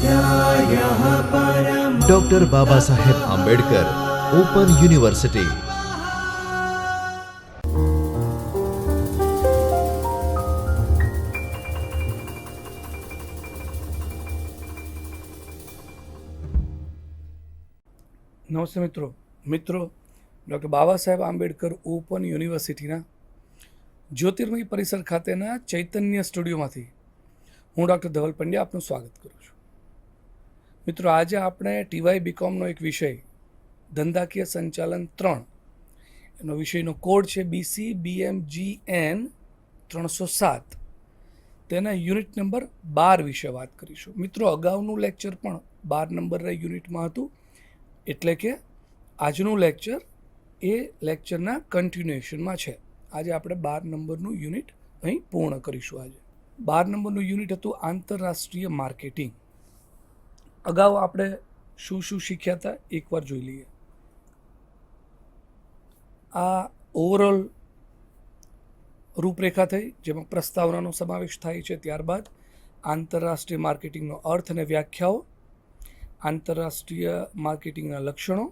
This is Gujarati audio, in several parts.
स्वाध्यायः परमः। Doctor Baba Saheb Ambedkar open university. નમસ્તે મિત્રો ડૉક્ટર બાબા સાહેબ આંબેડકર ઓપન યુનિવર્સિટીના જ્યોતિર્મય પરિસર ખાતેના ચૈતન્ય સ્ટુડિયોમાંથી હું ડૉક્ટર ધવલ પંડ્યા આપનું સ્વાગત કરું છું. મિત્રો, આજે આપણે ટીવાય બીકોમનો એક વિષય ધંધાકીય સંચાલન 3 એનો વિષયનો કોડ છે BCBMGN 307, તેના યુનિટ નંબર 12 વિશે વાત કરીશું. મિત્રો, અગાઉનું લેક્ચર પણ 12 નંબરના યુનિટમાં હતું, એટલે કે આજનું લેક્ચર એ લેક્ચરના કન્ટિન્યુએશનમાં છે. આજે આપણે 12 નંબરનું યુનિટ અહીં પૂર્ણ કરીશું. આજે 12 નંબરનું યુનિટ હતું આંતરરાષ્ટ્રીય માર્કેટિંગ. અગાઉ આપણે શું શું શીખ્યા હતા એકવાર જોઈ લઈએ. આ ઓવરઓલ રૂપરેખા થઈ, જેમાં પ્રસ્તાવનાનો સમાવેશ થાય છે. ત્યારબાદ આંતરરાષ્ટ્રીય માર્કેટિંગનો અર્થ અને વ્યાખ્યાઓ, આંતરરાષ્ટ્રીય માર્કેટિંગના લક્ષણો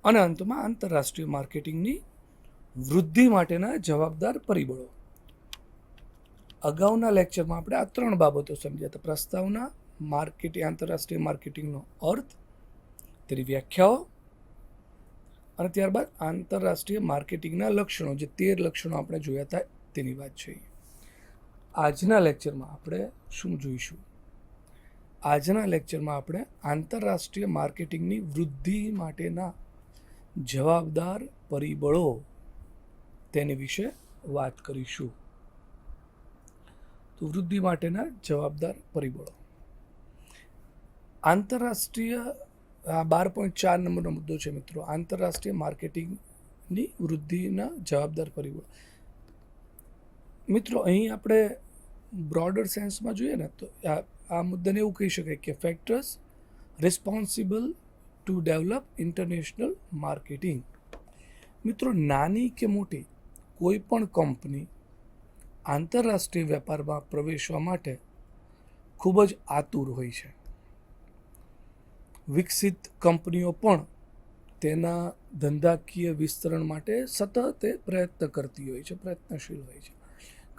અને અંતમાં આંતરરાષ્ટ્રીય માર્કેટિંગની વૃદ્ધિ માટેના જવાબદાર પરિબળો. અગાઉના લેક્ચરમાં આપણે આ 3 બાબતો સમજ્યા હતા: પ્રસ્તાવના, આંતરરાષ્ટ્રીય માર્કેટિંગનો અર્થ, તેની વ્યાખ્યાઓ અને ત્યારબાદ આંતરરાષ્ટ્રીય માર્કેટિંગના લક્ષણો, જે 13 લક્ષણો આપણે જોયા હતા તેની વાત છે. આજના લેક્ચરમાં આપણે શું જોઈશું? આજના લેક્ચરમાં આપણે આંતરરાષ્ટ્રીય માર્કેટિંગની વૃદ્ધિ માટેના જવાબદાર પરિબળો તેની વિશે વાત કરીશું. તો વૃદ્ધિ માટેના જવાબદાર પરિબળો. આંતરરાષ્ટ્રીય 12.4 નંબરનો મુદ્દો છે મિત્રો, આંતરરાષ્ટ્રીય માર્કેટિંગની વૃદ્ધિના જવાબદાર પરિબળો. મિત્રો, અહીં આપણે બ્રોડર સેન્સમાં જોઈએ ને તો આ મુદ્દાને એવું કહી શકાય કે factors responsible to develop international marketing. મિત્રો, નાની કે મોટી કોઈ પણ કંપની આંતરરાષ્ટ્રીય વેપારમાં પ્રવેશવા માટે ખૂબ જ આતુર હોય છે. વિકસિત કંપનીઓ પણ તેના ધંધાકીય વિસ્તરણ માટે સતત પ્રયત્ન કરતી હોય છે, પ્રયત્નશીલ હોય છે.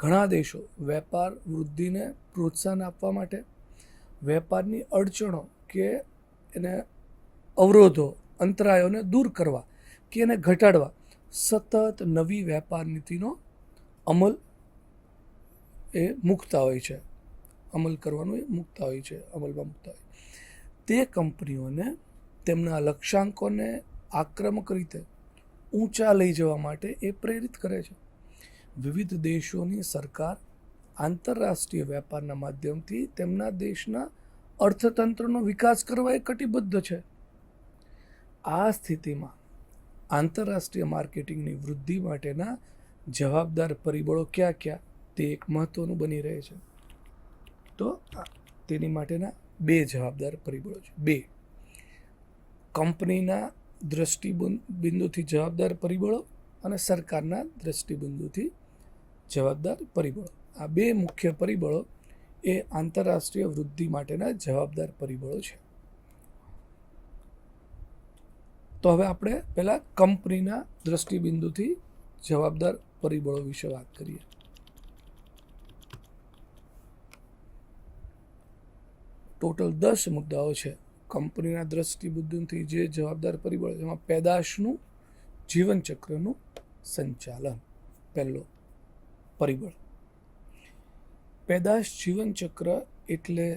ઘણા દેશો વેપાર વૃદ્ધિને પ્રોત્સાહન આપવા માટે વેપારની અડચણો કે એને અવરોધો, અંતરાયોને દૂર કરવા કે એને ઘટાડવા સતત નવી વેપાર નીતિનો અમલ એ મૂકતા હોય છે, અમલ કરવાનું એ મૂકતા હોય છે, અમલમાં મૂકતા હોય. તે કંપનીઓને તેમના લક્ષ્યાંકોને આક્રમક રીતે ઊંચા લઈ જવા માટે એ પ્રેરિત કરે છે. વિવિધ દેશોની સરકાર આંતરરાષ્ટ્રીય વેપારના માધ્યમથી તેમના દેશના અર્થતંત્રનો વિકાસ કરવા એ કટિબદ્ધ છે. આ સ્થિતિમાં આંતરરાષ્ટ્રીય માર્કેટિંગની વૃદ્ધિ માટેના જવાબદાર પરિબળો કયા કયા તે એક મહત્વનું બની રહે છે. તો તેની માટેના 2 જવાબદાર પરિબળો છે. 2 કંપનીના દ્રષ્ટિબિંદુથી જવાબદાર પરિબળો અને સરકારના દ્રષ્ટિબિંદુથી જવાબદાર પરિબળો. આ 2 મુખ્ય પરિબળો એ આંતરરાષ્ટ્રીય વૃદ્ધિ માટેના જવાબદાર પરિબળો છે. તો હવે આપણે પહેલાં કંપનીના દ્રષ્ટિબિંદુથી જવાબદાર પરિબળો વિશે વાત કરીએ. ટોટલ 10 મુદ્દાઓ છે કંપનીના દ્રષ્ટિબિંદુથી જે જવાબદાર પરિબળો. એમાં પેદાશનું જીવનચક્રનું સંચાલન પહેલો પરિબળ. પેદાશ જીવનચક્ર એટલે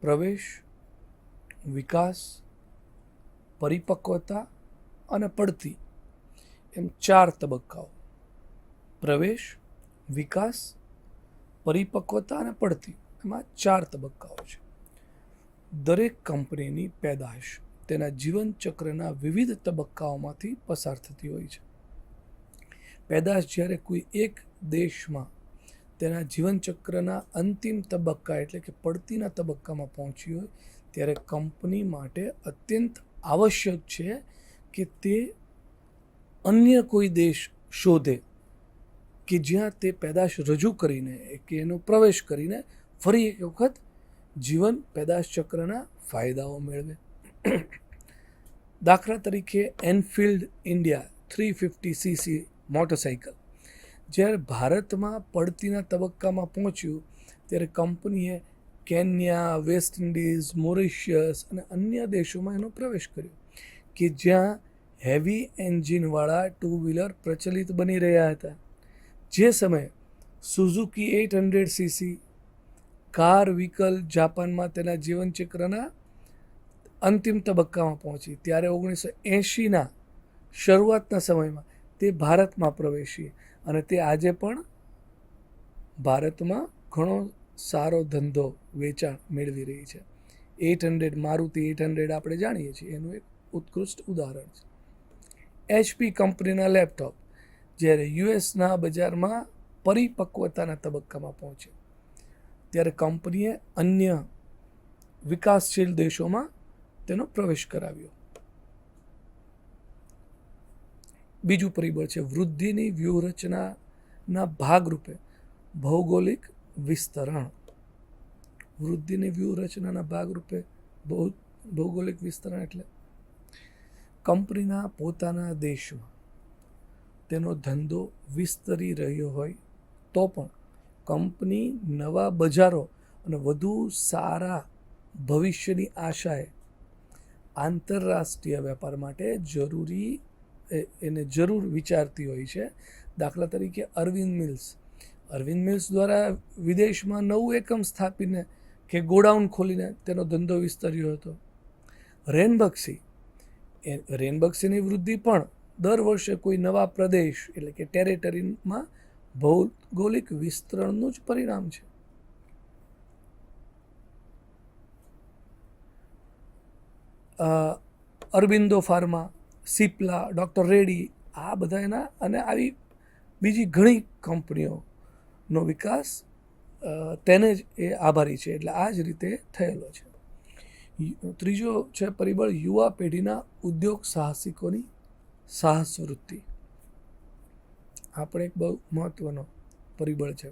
પ્રવેશ, વિકાસ, પરિપક્વતા અને પડતી એમ 4 તબક્કાઓ. પ્રવેશ, વિકાસ, પરિપક્વતા અને પડતી, એમાં 4 તબક્કાઓ છે. દરેક કંપનીની પેદાશ તેના જીવનચક્રના વિવિધ તબક્કાઓમાંથી પસાર થતી હોય છે. પેદાશ જ્યારે કોઈ એક દેશમાં તેના જીવનચક્રના અંતિમ તબક્કા એટલે કે પડતીના તબક્કામાં પહોંચી હોય ત્યારે કંપની માટે અત્યંત આવશ્યક છે કે તે અન્ય કોઈ દેશ શોધે કે જ્યાં તે પેદાશ રજૂ કરીને કે એનો પ્રવેશ કરીને ફરી એક વખત જીવન પેદાશ ચક્રના ફાયદાઓ મેળવે. દાખલા તરીકે એનફિલ્ડ ઇન્ડિયા 350cc મોટરસાઇકલ જ્યારે ભારતમાં પડતીના તબક્કામાં પહોંચ્યું ત્યારે કંપનીએ કેન્યા, વેસ્ટ ઇન્ડિઝ, મોરિશિયસ અને અન્ય દેશોમાં એનો પ્રવેશ કર્યો કે જ્યાં હેવી એન્જિનવાળા ટુ વ્હીલર પ્રચલિત બની રહ્યા હતા. જે સમયે સુઝુકી 800cc કાર વ્હીકલ જાપાનમાં તેના જીવનચક્રના અંતિમ તબક્કામાં પહોંચી ત્યારે 1980ના શરૂઆતના સમયમાં તે ભારતમાં પ્રવેશી અને તે આજે પણ ભારતમાં ઘણો સારો ધંધો વેચાણ મેળવી રહી છે. 800 મારુતિ 800 આપણે જાણીએ છીએ એનું એક ઉત્કૃષ્ટ ઉદાહરણ છે. HP કંપનીના લેપટોપ જ્યારે યુએસના બજારમાં પરિપક્વતાના તબક્કામાં પહોંચ્યા ત્યારે કંપનીએ અન્ય વિકાસશીલ દેશોમાં તેનો પ્રવેશ કરાવ્યો. બીજું પરિબળ છે વૃદ્ધિની વ્યૂહરચનાના ભાગરૂપે ભૌગોલિક વિસ્તરણ. વૃદ્ધિની વ્યૂહરચનાના ભાગરૂપે ભૌગોલિક વિસ્તરણ એટલે કંપનીના પોતાના દેશમાં તેનો ધંધો વિસ્તરી રહ્યો હોય તો પણ કંપની નવા બજારો અને વધુ સારા ભવિષ્યની આશાએ આંતરરાષ્ટ્રીય વેપાર માટે જરૂર વિચારતી હોય છે. દાખલા તરીકે અરવિંદ મિલ્સ દ્વારા વિદેશમાં નવું એકમ સ્થાપીને કે ગોડાઉન ખોલીને તેનો ધંધો વિસ્તર્યો હતો. રેનબક્સીની વૃદ્ધિ પણ દર વર્ષે કોઈ નવા પ્રદેશ એટલે કે ટેરેટરીમાં ભૌગોલિક વિસ્તરણનું જ પરિણામ છે. Aurobindo pharma, Cipla, doctor ready આ બધા એના અને આવી બીજી ઘણી કંપનીઓનો વિકાસ તેને જ એ આભારી છે. એટલે આ જ રીતે થયેલો છે. ત્રીજો છે પરિબળ યુવા પેઢીના ઉદ્યોગ સાહસિકોની સાહસ વૃત્તિ. આ પણ એક બહુ મહત્વનો પરિબળ છે.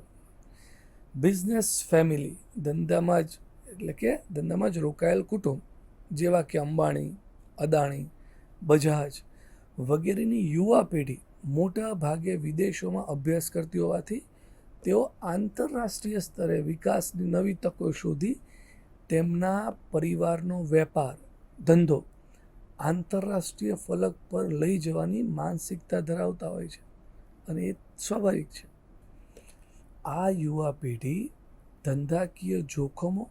બિઝનેસ ફેમિલી ધંધામાં જ રોકાયેલ કુટુંબ જેવા કે અંબાણી, અદાણી, બજાજ વગેરેની યુવા પેઢી મોટા ભાગે વિદેશોમાં અભ્યાસ કરતી હોવાથી તેઓ આંતરરાષ્ટ્રીય સ્તરે વિકાસની નવી તકો શોધી તેમના પરિવારનો વેપાર ધંધો આંતરરાષ્ટ્રીય ફલક પર લઈ જવાની માનસિકતા ધરાવતા હોય છે અને એ સ્વાભાવિક છે. આ યુવા પેઢી ધંધાકીય જોખમો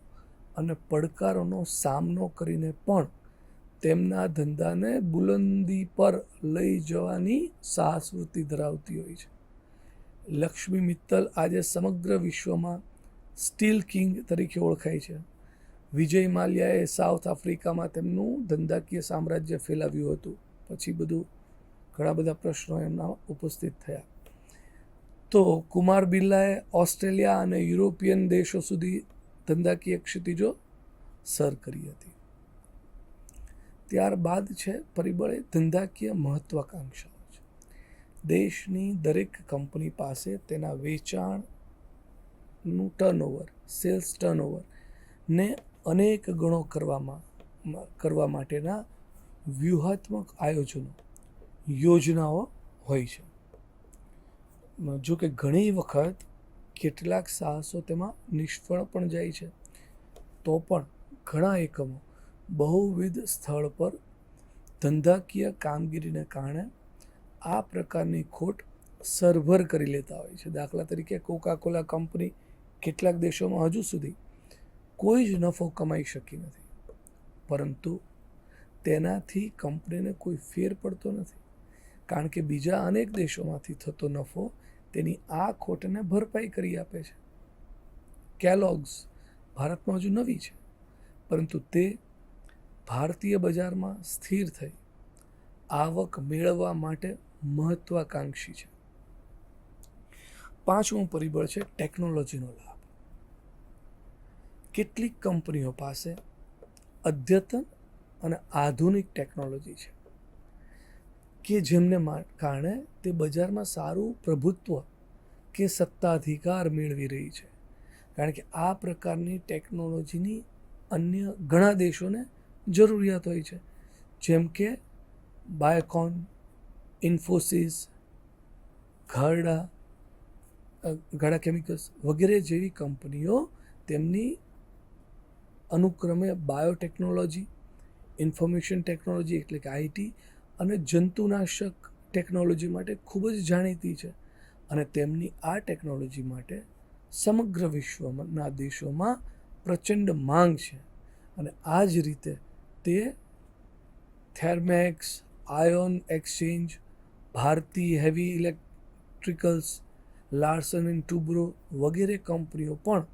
અને પડકારોનો સામનો કરીને પણ તેમના ધંધાને બુલંદી પર લઈ જવાની સાહસવૃત્તિ ધરાવતી હોય છે. લક્ષ્મી મિત્તલ આજે સમગ્ર વિશ્વમાં સ્ટીલ કિંગ તરીકે ઓળખાય છે. વિજય માલ્યાએ સાઉથ આફ્રિકામાં તેમનું ધંધાકીય સામ્રાજ્ય ફેલાવ્યું હતું. પછી ઘણા બધા પ્રશ્નો એમના ઉપસ્થિત થયા. તો કુમાર બિરલાએ ઓસ્ટ્રેલિયા અને યુરોપિયન દેશો સુધી ધંધાકીય ક્ષિતિજો સર કરી હતી. ત્યારબાદ છે પરિબળે ધંધાકીય મહત્વાકાંક્ષાઓ છે. દેશની દરેક કંપની પાસે તેના વેચાણનું સેલ્સ ટર્નઓવર ને અનેક ગણો કરવા માટેના વ્યૂહાત્મક યોજનાઓ હોય છે. જો કે ઘણી વખત કેટલાક સાહસો તેમાં નિષ્ફળ પણ જાય છે. તો પણ ઘણા એકમો બહુવિધ સ્થળ પર ધંધાકીય કામગીરીને કારણે આ પ્રકારની ખોટ સરભર કરી લેતા હોય છે. દાખલા તરીકે કોકા-કોલા કંપની કેટલાક દેશોમાં હજુ સુધી કોઈ જ નફો કમાઈ શકી નથી, પરંતુ તેનાથી કંપનીને કોઈ ફેર પડતો નથી, કારણ કે બીજા અનેક દેશોમાંથી થતો નફો તેની આ ખોટને ભરપાઈ કરી આપે છે. કેલોગ્સ ભારતમાં હજુ નવી છે, પરંતુ તે ભારતીય બજારમાં સ્થિર થઈ આવક મેળવવા માટે મહત્વાકાંક્ષી છે. પાંચમું પરિબળ છે ટેકનોલોજીનો લાભ. કેટલીક કંપનીઓ પાસે અદ્યતન અને આધુનિક ટેકનોલોજી છે કે જેમને કારણે તે બજારમાં સારું પ્રભુત્વ કે સત્તાધિકાર મેળવી રહી છે. કારણ કે આ પ્રકારની ટેકનોલોજીની અન્ય ઘણા દેશોને જરૂરિયાત હોય છે, જેમ કે બાયોકોન, ઇન્ફોસિસ, ગાડા કેમિકલ્સ વગેરે જેવી કંપનીઓ તેમની અનુક્રમે બાયોટેકનોલોજી, ઇન્ફોર્મેશન ટેકનોલોજી એટલે કે આઈટી અને જંતુનાશક ટેકનોલોજી માટે ખૂબ જ જાણીતી છે. અને તેમની આ ટેકનોલોજી માટે સમગ્ર વિશ્વના દેશોમાં પ્રચંડ માંગ છે. અને આ જ રીતે તે Thermax, ion exchange, Bharat heavy electricals, Larsen and Toubro વગેરે કંપનીઓ પણ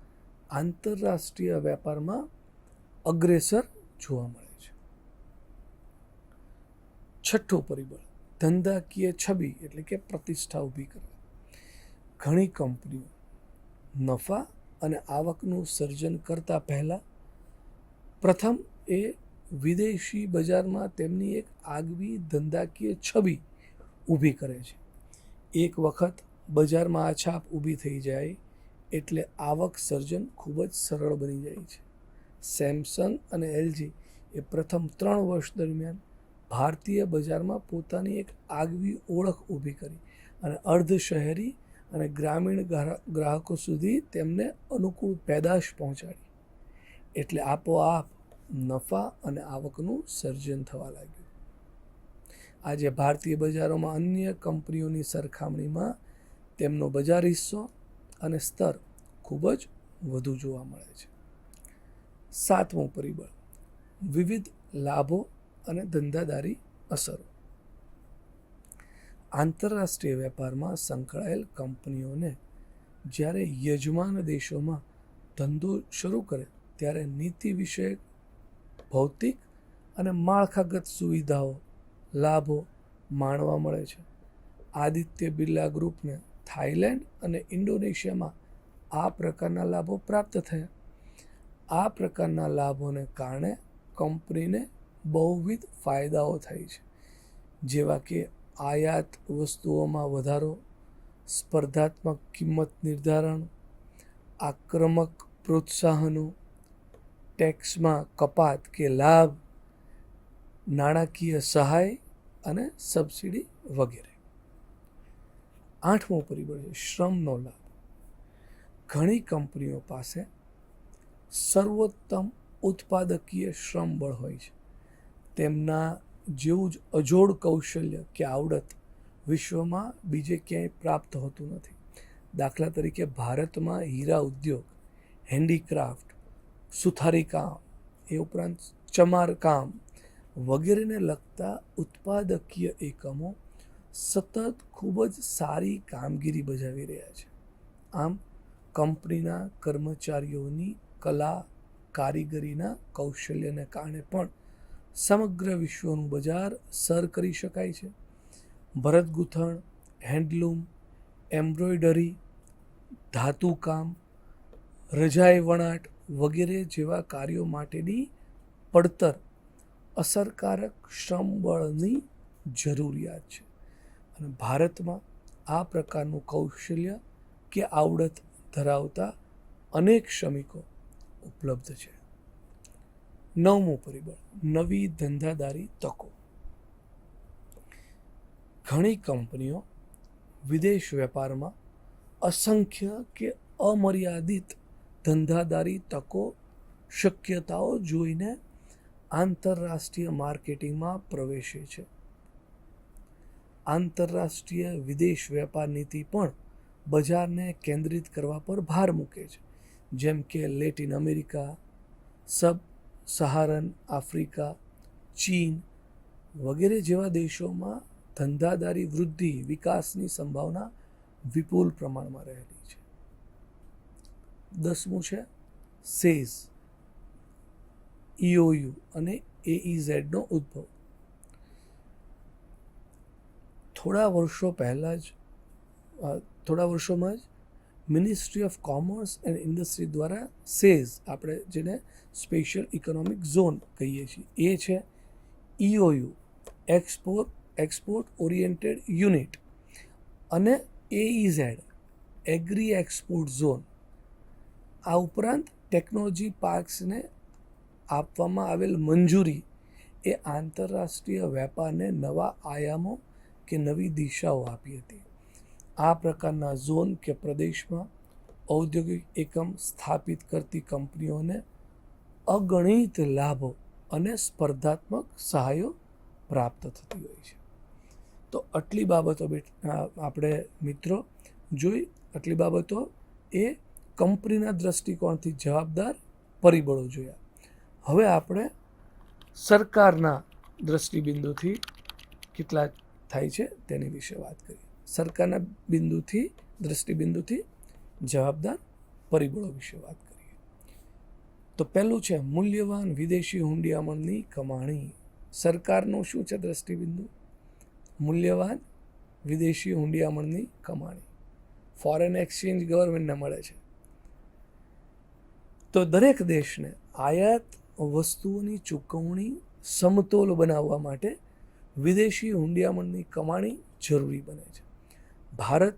આંતરરાષ્ટ્રીય વેપારમાં અગ્રેસર જોવા મળે છે. છઠ્ઠું પરિબળ, ધંધાકીય છબી એટલે કે પ્રતિષ્ઠા ઊભી કરવા. ઘણી કંપનીઓ નફા અને આવકનું સર્જન કરતા પહેલાં પ્રથમ એ વિદેશી બજારમાં તેમની એક આગવી ધંધાકીય છબી ઊભી કરે છે. એક વખત બજારમાં આ છાપ ઊભી થઈ જાય એટલે આવક સર્જન ખૂબ જ સરળ બની જાય છે. સેમસંગ અને એલજી એ પ્રથમ 3 વર્ષ દરમિયાન ભારતીય બજારમાં પોતાની એક આગવી ઓળખ ઊભી કરી અને અર્ધ શહેરી અને ગ્રામીણ ગ્રાહકો સુધી તેમને અનુકૂળ પેદાશ પહોંચાડી. એટલે આપોઆપ નફા અને આવકનું સર્જન થવા લાગ્યું. આજે ભારતીય બજારોમાં અન્ય કંપનીઓની સરખામણીમાં તેમનો બજાર હિસ્સો અને સ્તર ખૂબ જ વધુ જોવા મળે છે. સાતમું પરિબળ, વિવિધ લાભો અને ધંધાદારી અસરો. આંતરરાષ્ટ્રીય વેપારમાં સંકળાયેલ કંપનીઓને જ્યારે યજમાન દેશોમાં ધંધો શરૂ કરે ત્યારે નીતિ વિષયક, ભૌતિક અને માળખાગત સુવિધાઓ, લાભો માણવા મળે છે. આદિત્ય બિરલા ગ્રુપને થાઈલેન્ડ અને ઇન્ડોનેશિયામાં આ પ્રકારના લાભો પ્રાપ્ત થયા. આ પ્રકારના લાભોને કારણે કંપનીને બહુવિધ ફાયદાઓ થાય છે, જેવા કે આયાત વસ્તુઓમાં વધારો, સ્પર્ધાત્મક કિંમત નિર્ધારણ, આક્રમક પ્રોત્સાહનો, ટેક્સમાં કપાત કે લાભ, નાણાકીય સહાય અને સબસિડી વગેરે. આઠમો પરિબળ છે શ્રમનો લાભ. ઘણી કંપનીઓ પાસે સર્વોત્તમ ઉત્પાદકીય શ્રમ બળ હોય છે. તેમના જેવું જ અજોડ કૌશલ્ય કે આવડત વિશ્વમાં બીજે ક્યાંય પ્રાપ્ત હોતું નથી. દાખલા તરીકે ભારતમાં હીરા ઉદ્યોગ, હેન્ડીક્રાફ્ટ, સુથારીકામ, એ ઉપરાંત ચમારકામ વગેરેને લગતા ઉત્પાદકીય એકમો સતત ખૂબ જ સારી કામગીરી બજાવી રહ્યા છે. આમ કંપનીના કર્મચારીઓની કલા કારીગરીના કૌશલ્યને કારણે પણ સમગ્ર વિશ્વનું બજાર સર કરી શકાય છે. ભરતગૂંથણ, હેન્ડલૂમ, એમ્બ્રોઇડરી, ધાતુકામ, રજાઈ વણાટ વગેરે જેવા કાર્યો માટેની પડતર અસરકારક શ્રમબળની જરૂરિયાત છે. અને ભારતમાં આ પ્રકારનું કૌશલ્ય કે આવડત ધરાવતા અનેક શ્રમિકો ઉપલબ્ધ છે. નવમું પરિબળ, નવી ધંધાદારી તકો. ઘણી કંપનીઓ વિદેશ વેપારમાં અસંખ્ય કે અમર્યાદિત ધંધાદારી તકો, શક્યતાઓ જોઈને આંતરરાષ્ટ્રીય માર્કેટિંગમાં પ્રવેશે છે. આંતરરાષ્ટ્રીય વિદેશ વેપાર નીતિ પણ બજારને કેન્દ્રિત કરવા પર ભાર મૂકે છે, જેમ કે લેટિન અમેરિકા, સબ સહારન આફ્રિકા, ચીન વગેરે જેવા દેશોમાં ધંધાદારી વૃદ્ધિ વિકાસની સંભાવના વિપુલ પ્રમાણમાં રહેલી છે. 10મું છે સેઝ, EOU અને AEZનો ઉદ્ભવ. થોડા વર્ષોમાં જ ministry of commerce and industry દ્વારા સેઝ, આપણે જેને સ્પેશિયલ ઇકોનોમિક ઝોન કહીએ છીએ, એ છે EOU, એક્સપોર્ટ ઓરિએન્ટેડ યુનિટ, અને AEZ, એગ્રી એક્સપોર્ટ ઝોન, આ ઉપરાંત ટેકનોલોજી પાર્ક્સને આપવામાં આવેલ મંજૂરી એ આંતરરાષ્ટ્રીય વેપારને નવા આયામો કે નવી દિશાઓ આપી હતી. આ પ્રકારના ઝોન કે પ્રદેશમાં ઔદ્યોગિક એકમ સ્થાપિત કરતી કંપનીઓને અગણિત લાભો અને સ્પર્ધાત્મક સહાયો પ્રાપ્ત થતી હોય છે. તો આટલી બાબતો આપણે મિત્રો જોઈ. આટલી બાબતો એ કંપનીના દ્રષ્ટિકોણથી જવાબદાર પરિબળો જોયા. હવે આપણે સરકારના દ્રષ્ટિબિંદુથી કેટલા થાય છે તેની વિશે વાત કરીએ. સરકારના દ્રષ્ટિબિંદુથી જવાબદાર પરિબળો વિશે વાત કરીએ. તો પહેલું છે મૂલ્યવાન વિદેશી હુંડિયામણની કમાણી. સરકારનું શું છે દ્રષ્ટિબિંદુ? મૂલ્યવાન વિદેશી હુંડિયામણની કમાણી. ફોરેન એક્સચેન્જ ગવર્મેન્ટને મળે છે. તો દરેક દેશને આયાત વસ્તુઓની ચૂકવણી સમતોલ બનાવવા માટે વિદેશી હુંડિયામણની કમાણી જરૂરી બને છે. ભારત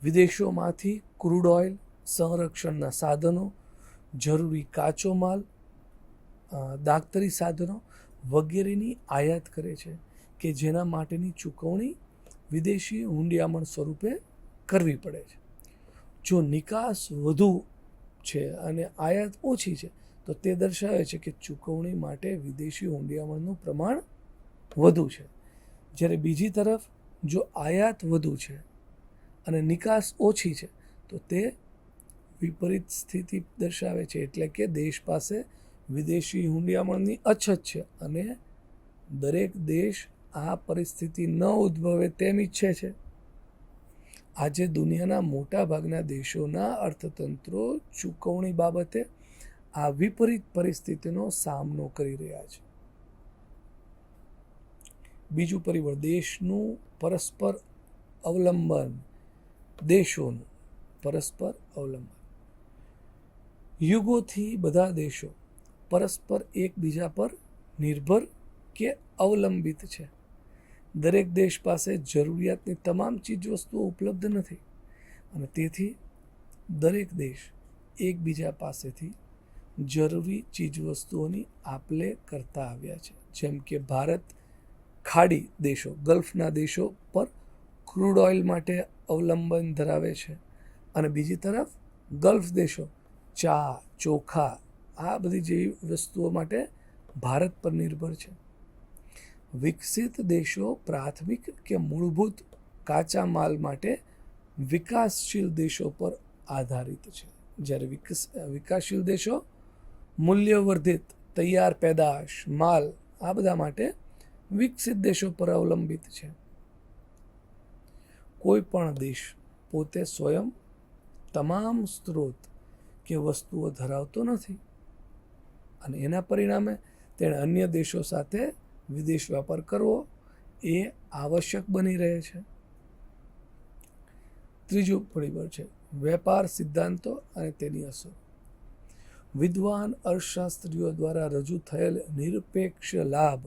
વિદેશોમાંથી ક્રૂડ ઓઇલ, સંરક્ષણના સાધનો, જરૂરી કાચો માલ, દાક્તરી સાધનો વગેરેની આયાત કરે છે કે જેના માટેની ચૂકવણી વિદેશી હુંડિયામણ સ્વરૂપે કરવી પડે છે. જો નિકાસ વધુ છે અને આયાત ઓછી છે તો તે દર્શાવે છે કે ચૂકવણી માટે વિદેશી હુંડિયામણનું પ્રમાણ વધુ છે. જ્યારે બીજી તરફ જો આયાત વધુ છે અને નિકાસ ઓછી છે તો તે વિપરીત સ્થિતિ દર્શાવે છે. એટલે કે દેશ પાસે વિદેશી હુંડિયામણની અછત છે અને દરેક દેશ આ પરિસ્થિતિ ન ઉદ્ભવે તેમ ઈચ્છે છે. આજે દુનિયાના મોટા ભાગના દેશોના અર્થતંત્રો ચૂકવણી બાબતે આ વિપરીત પરિસ્થિતિનો સામનો કરી રહ્યા છે. બીજું પરિબળ દેશનું પરસ્પર અવલંબન. દેશોનું પરસ્પર અવલંબન. યુગોથી બધા દેશો પરસ્પર એકબીજા પર નિર્ભર કે અવલંબિત છે. દરેક દેશ પાસે જરૂરિયાતની તમામ ચીજવસ્તુઓ ઉપલબ્ધ નથી અને તેથી દરેક દેશ એકબીજા પાસેથી જરૂરી ચીજવસ્તુઓની આપ-લે કરતા આવ્યા છે. જેમ કે ભારત ખાડી દેશો, ગલ્ફના દેશો પર ક્રૂડ ઓઇલ માટે અવલંબન ધરાવે છે અને બીજી તરફ ગલ્ફ દેશો ચા, ચોખા આ બધી જેવી વસ્તુઓ માટે ભારત પર નિર્ભર છે. વિકસિત દેશો પ્રાથમિક કે મૂળભૂત કાચા માલ માટે વિકાસશીલ દેશો પર આધારિત છે. જ્યારે વિકાસશીલ દેશો મૂલ્યવર્ધિત તૈયાર પેદાશ, માલ આ બધા માટે વિકસિત દેશો પર અવલંબિત છે. કોઈ પણ દેશ પોતે સ્વયં તમામ સ્ત્રોત કે વસ્તુઓ ધરાવતો નથી અને એના પરિણામે તેણે અન્ય દેશો સાથે વિદેશ વેપાર કરવો એ આવશ્યક બની રહે છે. ત્રીજું પરિબળ છે વેપાર સિદ્ધાંતો અને તેની અસર. વિદ્વાન અર્થશાસ્ત્રીઓ દ્વારા રજૂ થયેલ નિરપેક્ષ લાભ,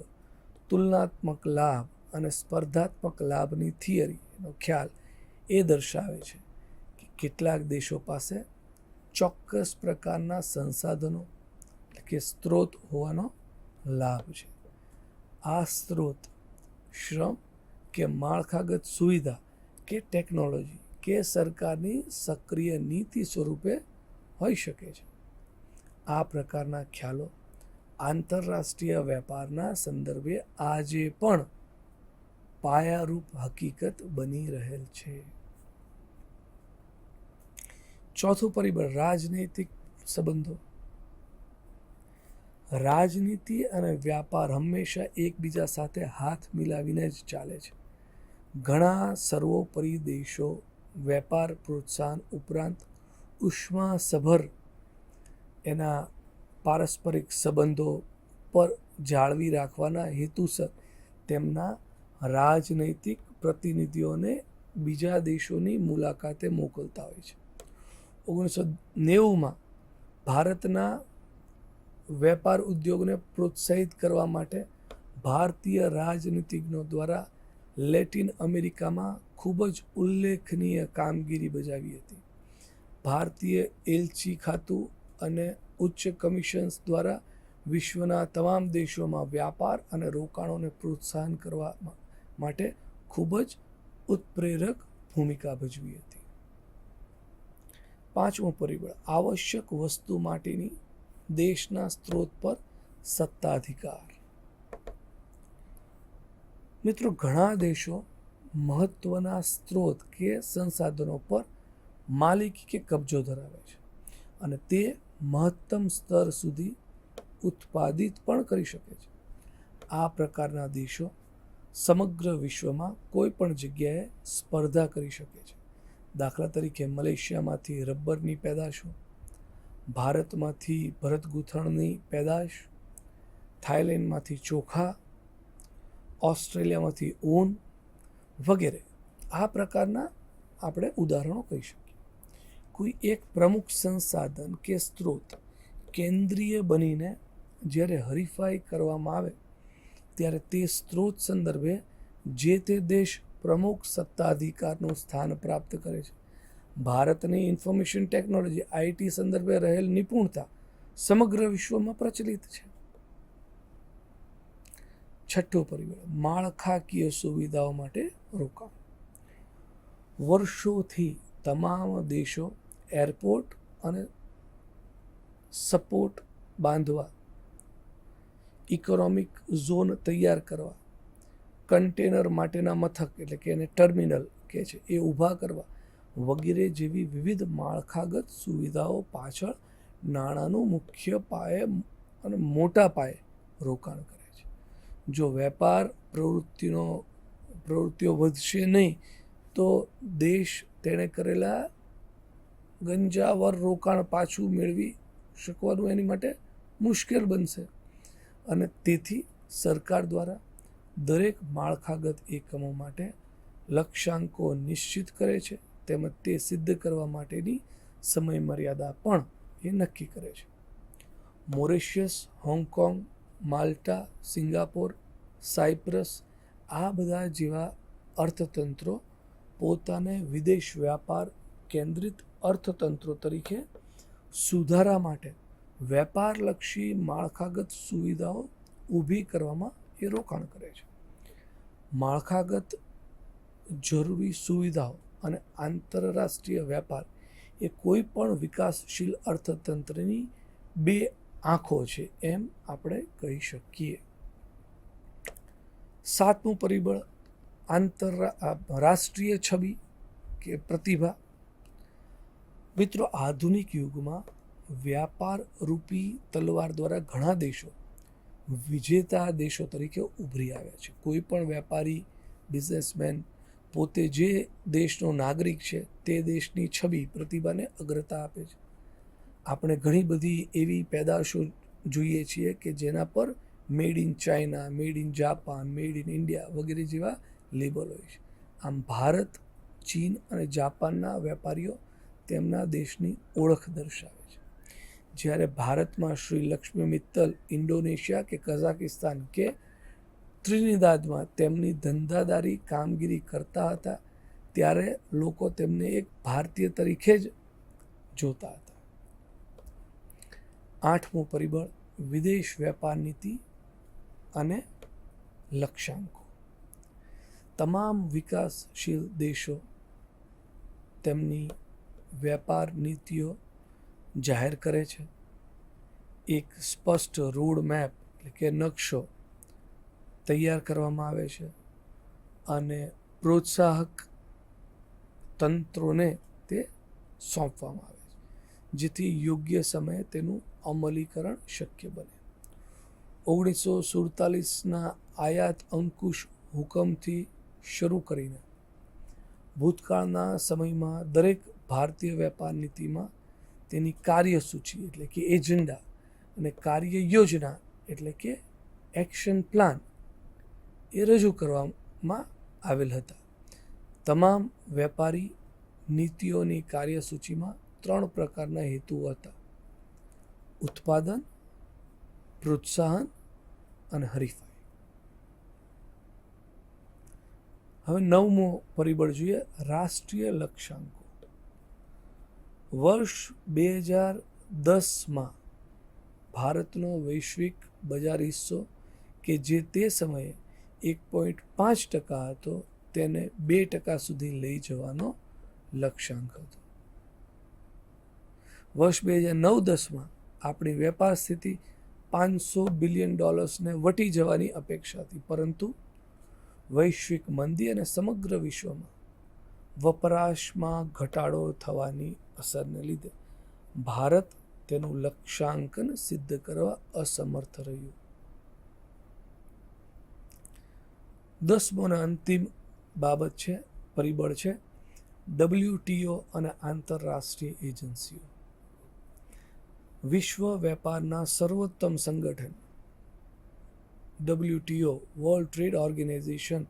તુલનાત્મક લાભ અને સ્પર્ધાત્મક લાભની થિયરીનો ખ્યાલ એ દર્શાવે છે કે કેટલાક દેશો પાસે ચોક્કસ પ્રકારના સંસાધનો એટલે કે સ્ત્રોત હોવાનો લાભ છે. આ સ્ત્રોત શ્રમ કે માળખાગત સુવિધા કે ટેકનોલોજી કે સરકારની સક્રિય નીતિ સ્વરૂપે હોઈ શકે છે. આ પ્રકારના ખ્યાલો આંતરરાષ્ટ્રીય વેપારના સંદર્ભે આજે પણ પાયારૂપ હકીકત બની રહેલ છે. ચોથું પરિબળ રાજનૈતિક સંબંધો. રાજનીતિ અને વ્યાપાર હંમેશા એકબીજા સાથે હાથ મિલાવીને જ ચાલે છે. ઘણા સર્વોપરી દેશો વેપાર પ્રોત્સાહન ઉપરાંત ઉષ્માસભર એના પારસ્પરિક સંબંધો પર જાળવી રાખવાના હેતુસર તેમના રાજનૈતિક પ્રતિનિધિઓને બીજા દેશોની મુલાકાતે મોકલતા હોય છે. 1990માં ભારતના વેપાર ઉદ્યોગને પ્રોત્સાહિત કરવા માટે ભારતીય રાજનીતિજ્ઞો દ્વારા લેટિન અમેરિકામાં ખૂબ જ ઉલ્લેખનીય કામગીરી બજાવી હતી. ભારતીય એલચી ખાતું અને ઉચ્ચ કમિશન્સ દ્વારા વિશ્વના તમામ દેશોમાં વ્યાપાર અને રોકાણોને પ્રોત્સાહન કરવા માટે ખૂબ જ ઉત્પ્રેરક ભૂમિકા ભજવી હતી. પાંચમું પરિબળ આવશ્યક વસ્તુ માટેની દેશના સ્ત્રોત પર સત્તાધિકાર. મિત્રો, ઘણા દેશો મહત્વના સ્ત્રોત કે સંસાધનો પર માલિકી કે કબજો ધરાવે છે અને તે મહત્તમ સ્તર સુધી ઉત્પાદિત પણ કરી શકે છે. આ પ્રકારના દેશો સમગ્ર વિશ્વમાં કોઈ પણ જગ્યાએ સ્પર્ધા કરી શકે છે. દાખલા તરીકે મલેશિયામાંથી રબરની પેદાશો, ભારતમાંથી ભરતગૂંથણની પેદાશ, થાઈલેન્ડમાંથી ચોખા, ઓસ્ટ્રેલિયામાંથી ઊન વગેરે. આ પ્રકારના આપણે ઉદાહરણો કહી શકીએ. કોઈ એક પ્રમુખ સંસાધન કે સ્ત્રોત કેન્દ્રીય બનીને જ્યારે હરીફાઈ કરવામાં આવે ત્યારે તે સ્ત્રોત સંદર્ભે જે તે દેશ પ્રમુખ સત્તાધિકારનું સ્થાન પ્રાપ્ત કરે છે. ભારતની ઇન્ફોર્મેશન ટેકનોલોજી આઈટી સંદર્ભે રહેલ નિપુણતા સમગ્ર વિશ્વમાં પ્રચલિત છે. છઠ્ઠું પરિબળ માળખાકીય સુવિધાઓ માટે રોકાણ. વર્ષોથી તમામ દેશો એરપોર્ટ અને સપોર્ટ બાંધવા, ઇકોનોમિક ઝોન તૈયાર કરવા, કન્ટેનર માટેના મથક એટલે કે એને ટર્મિનલ કહે છે એ ઊભા કરવા વગેરે જેવી વિવિધ માળખાગત સુવિધાઓ પાછળ નાણાંનું મુખ્ય પાયે અને મોટા પાયે રોકાણ કરે છે. જો વેપાર પ્રવૃત્તિઓ વધશે નહીં તો દેશ તેણે કરેલા ગંજાવર રોકાણ પાછું મેળવી શકવાનું એની માટે મુશ્કેલ બનશે અને તેથી સરકાર દ્વારા દરેક માળખાગત એકમો માટે લક્ષ્યાંકો નિશ્ચિત કરે છે તેમજ તે સિદ્ધ કરવા માટેની સમય મર્યાદા પણ એ નક્કી કરે છે. મોરેશિયસ, હોંગકોંગ, માલ્ટા, સિંગાપોર, સાયપ્રસ આ બધા જેવા અર્થતંત્રો પોતાને વિદેશ વ્યાપાર કેન્દ્રિત અર્થતંત્રો તરીકે સુધારા માટે વેપારલક્ષી માળખાગત સુવિધાઓ ઊભી કરવામાં એ રોકાણ કરે છે. માળખાગત જરૂરી સુવિધાઓ અને આંતરરાષ્ટ્રીય વેપાર એ કોઈ પણ વિકાસશીલ અર્થતંત્રની બે આંખો છે એમ આપણે કહી શકીએ. સાતમું પરિબળ રાષ્ટ્રીય છબી કે પ્રતિભા. મિત્રો, આધુનિક યુગમાં વ્યાપાર રૂપી તલવાર દ્વારા ઘણા દેશો વિજેતા દેશો તરીકે ઉભરી આવ્યા છે. કોઈ પણ વેપારી, બિઝનેસમેન પોતે જે દેશનો નાગરિક છે તે દેશની છબી, પ્રતિભાને અગ્રતા આપે છે. આપણે ઘણી બધી એવી પેદાશો જોઈએ છીએ કે જેના પર made in China, made in Japan, made in India વગેરે જેવા લેબલ હોય છે. આમ ભારત, ચીન અને જાપાનના વેપારીઓ તેમના દેશની ઓળખ દર્શાવે છે. જ્યારે ભારતમાં શ્રી લક્ષ્મી મિત્તલ ઇન્ડોનેશિયા કે કઝાકિસ્તાન કે ત્રિનિદાદમાં તેમની ધંધાદારી કામગીરી કરતા હતા ત્યારે લોકો તેમને એક ભારતીય તરીકે જ જોતા હતા. આઠમું પરિબળ વિદેશ વેપાર નીતિ અને લક્ષ્યાંકો. તમામ વિકાસશીલ દેશો તેમની વેપાર નીતિઓ જાહેર કરે છે. એક સ્પષ્ટ રોડ મેપ એટલે કે નકશો તૈયાર કરવામાં આવે છે અને પ્રોત્સાહક તંત્રોને તે સોંપવામાં આવે છે જેથી યોગ્ય સમયે તેનું અમલીકરણ શક્ય બને. 1947ના આયાત અંકુશ હુકમથી શરૂ કરીને ભૂતકાળના સમયમાં દરેક ભારતીય વેપાર નીતિમાં તેની કાર્યસૂચિ એટલે કે એજન્ડા અને કાર્ય યોજના એટલે કે એક્શન પ્લાન એ રજૂ કરવામાં આવેલ હતા. તમામ વેપારી નીતિઓની કાર્યસૂચિમાં 3 પ્રકારના હેતુઓ હતા: ઉત્પાદન, પ્રોત્સાહન અને હરીફાઈ. હવે 9મો પરિબળ જોઈએ, રાષ્ટ્રીય લક્ષ્યાંકો. વર્ષ 2010માં ભારતનો વૈશ્વિક બજાર હિસ્સો કે જે તે સમયે 1.5% હતો તેને 2% સુધી લઈ જવાનો લક્ષ્યાંક હતો. વર્ષ 2009-10માં આપણી વેપાર સ્થિતિ $500 બિલિયન વટી જવાની અપેક્ષા હતી, પરંતુ વૈશ્વિક મંદી અને સમગ્ર વિશ્વમાં વપરાશમાં ઘટાડો થવાની અસરને લીધે ભારત તેનું લક્ષ્યાંકન સિદ્ધ કરવા અસમર્થ રહ્યું. 10મો અને અંતિમ બાબત છે, પરિબળ છે WTO અને આંતરરાષ્ટ્રીય એજન્સીઓ. વિશ્વ વેપારના સર્વોત્તમ સંગઠન WTO વર્લ્ડ ટ્રેડ ઓર્ગેનાઇઝેશન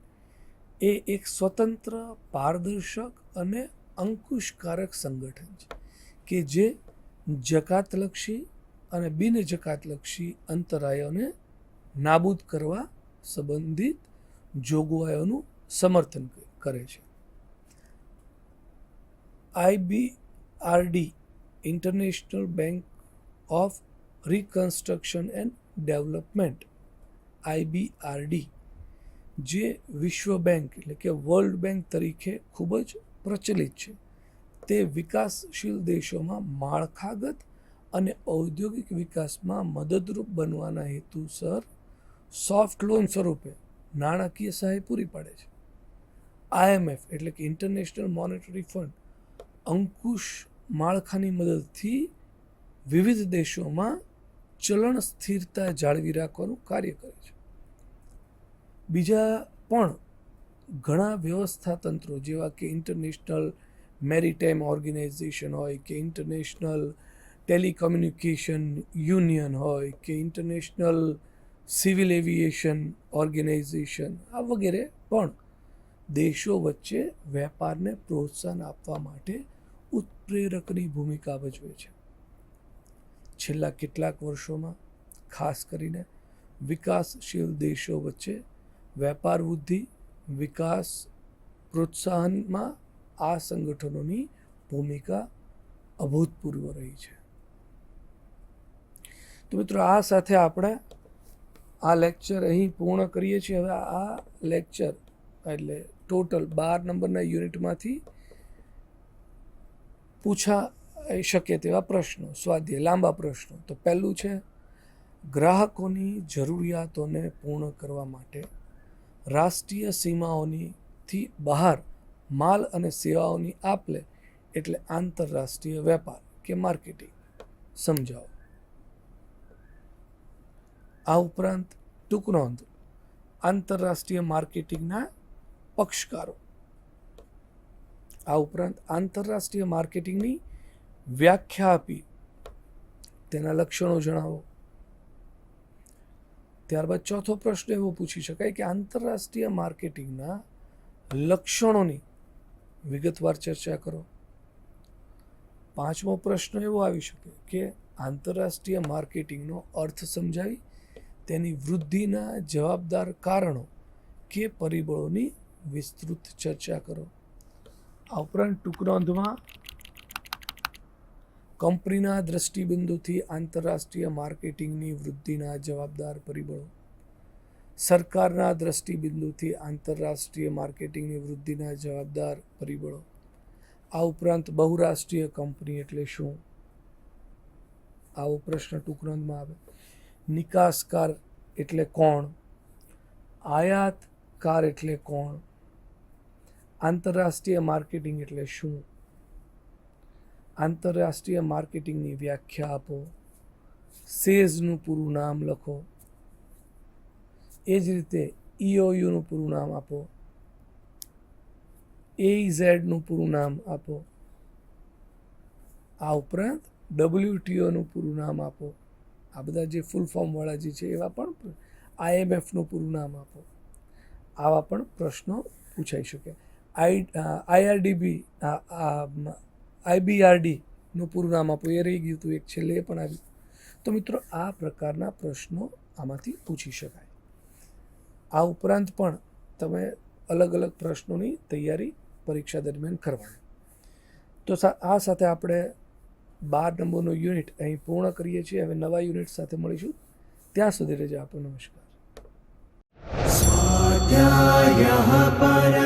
એ એક સ્વતંત્ર, પારદર્શક અને અંકુશકારક સંગઠન છે કે જે જકાતલક્ષી અને બિન જકાતલક્ષી અંતરાયોને નાબૂદ કરવા સંબંધિત જોગવાઈઓનું સમર્થન કરે છે. IBRD international bank of reconstruction and development IBRD જે વિશ્વ બેંક એટલે કે વર્લ્ડ બેંક તરીકે ખૂબ જ પ્રચલિત છે, તે વિકાસશીલ દેશોમાં માળખાગત અને ઔદ્યોગિક વિકાસમાં મદદરૂપ બનવાના હેતુસર સોફ્ટ લોન સ્વરૂપે નાણાકીય સહાય પૂરી પાડે છે. IMF એટલે કે ઇન્ટરનેશનલ મોનેટરી ફંડ અંકુશ માળખાની મદદથી વિવિધ દેશોમાં ચલણ સ્થિરતા જાળવી રાખવાનું કાર્ય કરે છે. બીજા પણ ઘણા વ્યવસ્થા તંત્રો જેવા કે ઇન્ટરનેશનલ મેરીટાઈમ ઓર્ગેનાઇઝેશન હોય કે ઇન્ટરનેશનલ ટેલિકોમ્યુનિકેશન યુનિયન હોય કે ઇન્ટરનેશનલ સિવિલ એવિએશન ઓર્ગેનાઇઝેશન આ વગેરે પણ દેશો વચ્ચે વેપારને પ્રોત્સાહન આપવા માટે ઉત્પ્રેરકની ભૂમિકા ભજવે છે. છેલ્લા કેટલાક વર્ષોમાં ખાસ કરીને વિકાસશીલ દેશો વચ્ચે વેપાર વૃદ્ધિ વિકાસ પ્રોત્સાહનમાં આ સંગઠનોની ભૂમિકા અભૂતપૂર્વ રહી છે. તો મિત્રો, આ સાથે આપણે આ લેક્ચર અહીં પૂર્ણ કરીએ છીએ. હવે આ લેક્ચર એટલે ટોટલ 12 નંબરના યુનિટમાંથી પૂછાઈ શકે તેવા પ્રશ્નો, સ્વાધ્યાય લાંબા પ્રશ્નો. તો પહેલું છે, ગ્રાહકોની જરૂરિયાતોને પૂર્ણ કરવા માટે રાષ્ટ્રીય સીમાઓથી બહાર માલ અને સેવાઓની આપ-લે એટલે આંતરરાષ્ટ્રીય વેપાર કે માર્કેટિંગ સમજાવો. આ ઉપરાંત ટૂંક નોંધ, આંતરરાષ્ટ્રીય માર્કેટિંગના પક્ષકારો. આ ઉપરાંત આંતરરાષ્ટ્રીય માર્કેટિંગની વ્યાખ્યા આપી તેના લક્ષણો જણાવો. ત્યારબાદ ચોથો પ્રશ્ન એવો પૂછી શકાય કે આંતરરાષ્ટ્રીય માર્કેટિંગના લક્ષણોની વિગતવાર ચર્ચા કરો. પાંચમો પ્રશ્ન એવો આવી શકે કે આંતરરાષ્ટ્રીય માર્કેટિંગનો અર્થ સમજાવી તેની વૃદ્ધિના જવાબદાર કારણો કે પરિબળોની વિસ્તૃત ચર્ચા કરો. આ ઉપરાંત ટૂંક નોંધમાં કંપનીના દ્રષ્ટિબિંદુથી આંતરરાષ્ટ્રીય માર્કેટિંગની વૃદ્ધિના જવાબદાર પરિબળો, સરકારના દ્રષ્ટિબિંદુથી આંતરરાષ્ટ્રીય માર્કેટિંગની વૃદ્ધિના જવાબદાર પરિબળો. આ ઉપરાંત બહુરાષ્ટ્રીય કંપની એટલે શું, આવો પ્રશ્ન ટૂંક નોંધમાં આવે. નિકાસકાર એટલે કોણ, આયાતકાર એટલે કોણ, આંતરરાષ્ટ્રીય માર્કેટિંગ એટલે શું, આંતરરાષ્ટ્રીય માર્કેટિંગની વ્યાખ્યા આપો, સેઝનું પૂરું નામ લખો. એ જ રીતે EOUનું પૂરું નામ આપો, AEZનું પૂરું નામ આપો. આ ઉપરાંત WTOનું પૂરું નામ આપો. આ બધા જે ફૂલ ફોર્મવાળા જે છે એવા પણ, IMFનું પૂરું નામ આપો. આવા પણ પ્રશ્નો પૂછાઈ શકે. IBRDનું પૂરું નામ આપો, એ રહી ગયું હતું, એક છેલ્લે એ પણ આવ્યું. તો મિત્રો, આ પ્રકારના પ્રશ્નો આમાંથી પૂછી શકાય. આ ઉપરાંત પણ તમે અલગ અલગ પ્રશ્નોની તૈયારી પરીક્ષા દરમિયાન કરવાની. તો આ સાથે આપણે 12 નંબરનું યુનિટ અહીં પૂર્ણ કરીએ છીએ. હવે નવા યુનિટ સાથે મળીશું. ત્યાં સુધી રજા આપો. નમસ્કાર. स्वाध्यायः परः